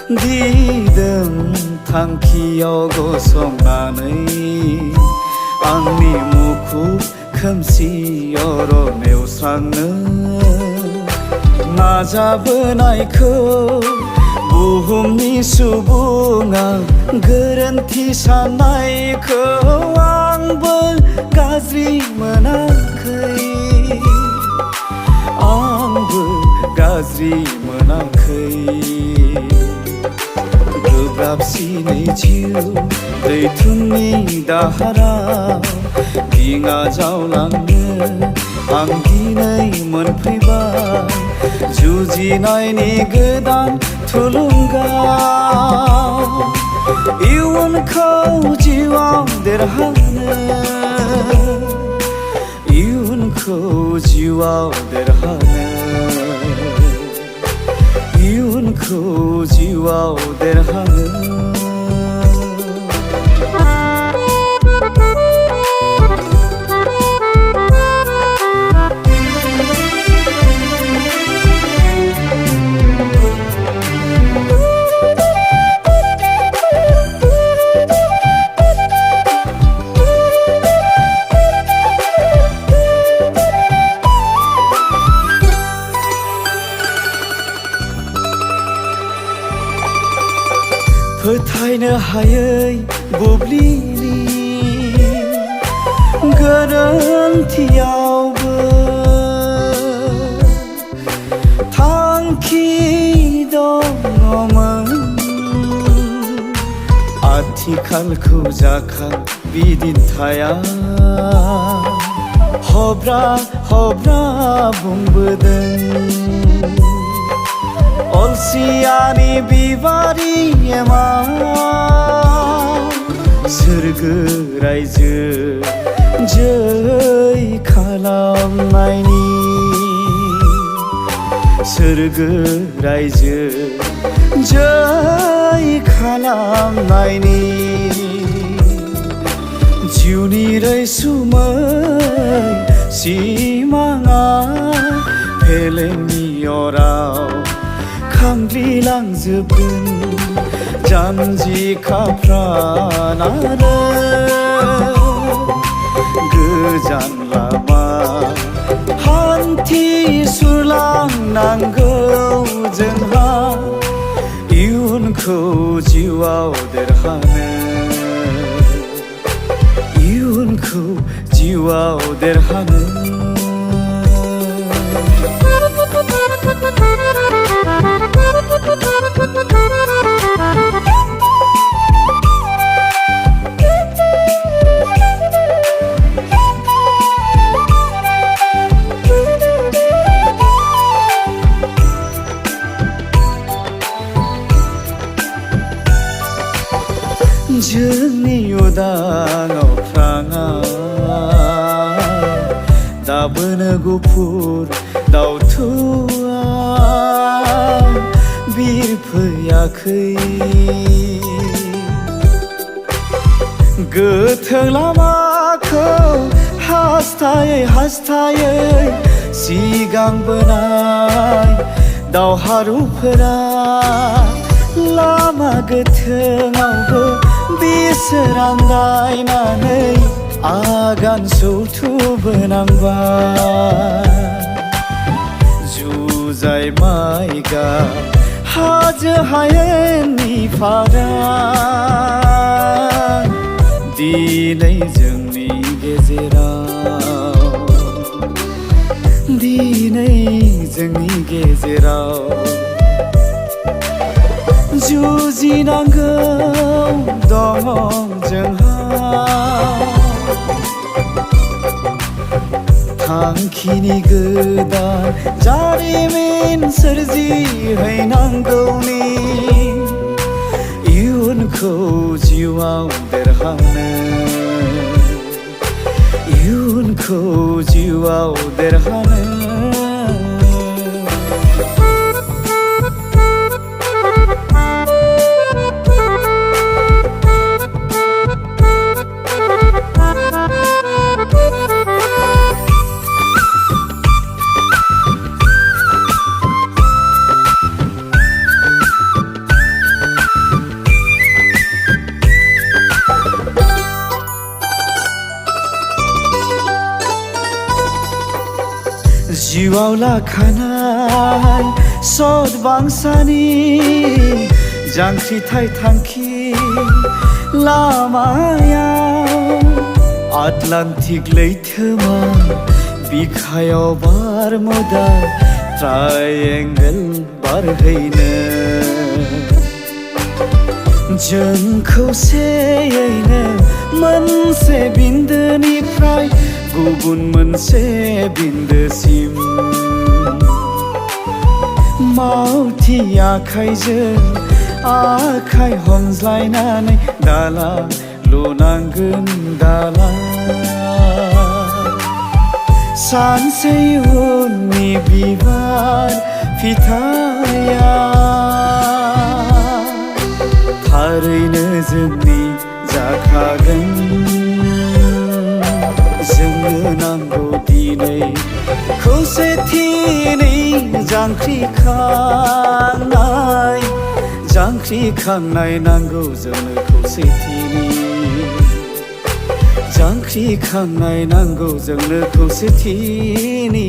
दिदोम थांखियाव गसंनानै आंनि मुखुब खोमसि अरन एवस्रांनो नाजाबोनायखौ बुहुमनि सुबुङा गोरोन्थि साननायखौ आंबो गाज्रि मोनाखै आंबो गाज्रि मोनाखै गोब्राबसिनै जिउ दैथुननि दाहाराव दिङा जावलांनो आं दिनै मोनफैबाय जुजिनायनि गोदान थुलुंगा इयुनखौ जिउआव देरहानो इयुनखौ जिउआव देरहानो इयुनखौ जिउआव देरहानो फोथायनो हायै बुब्लिनि गोरोन्थियावबो थांखि दङमोन आथिखालखौ जाखां बिदिन्थाया हब्रा हब्रा बुंबोदों अलसियानि बिबारि एमा सोरगो रायजो जै खालामनायनि सोरगो रायजो जै खालामनायनि जिउनि रैसुमै सिमाङा फेलेंनि अराव खामग्लिलांजोबगोन जानजि खाफ्रान आरो गोजान लामा हान्थिसुलांनांगौ जोंहा इयुनखौ जिउआव देरहानो इयुनखौ जिउआव देरहानो जोंनि उदां अख्राङा दाबोनो गुफुर दावथुआ बिरफैयाखै गोथों लामाखौ हास्थायै हास्थायै सिगांबोनाय दावहारुफोरा लामा गोथोङावबो बिसोरांगायनानै आगान सौथुबोनांबाय जुजाय माइगा हाजो हायेननि फाराग दिनै जोंनि गेजेराव दिनै जोंनि गेजेराव जुजिनांगौ दङ जोंहा थांखिनि गोदान जारिमिन सोरजिहैनांगौनि इयुनखौ जिउआव देरहानो इयुनखौ जिउआव देरहानो जिउआव लाखानाय सद बांसानि जांख्रिथाय थांखि लामायाव आटलान्टिक लैथोमा बिखायाव बारमुदा ट्राइएंगल बारहैनो जों खौसेयैनो मोनसे बिन्दोनिफ्राय गुबुन मोनसे बिन्दोसिम मावथि आखाइजों आखाइ हमज्लायनानै दालां लुनांगोन दालां सानसे उननि बिबार फिथाइया थारैनो जोंनि जाखागोन जोंनो नांगौ दिनै खौसेथिनि जांख्रिखांनाय नांगौ जोंनो खौसेथिनि जांख्रिखांनाय नांगौ जोंनो खौसेथिनि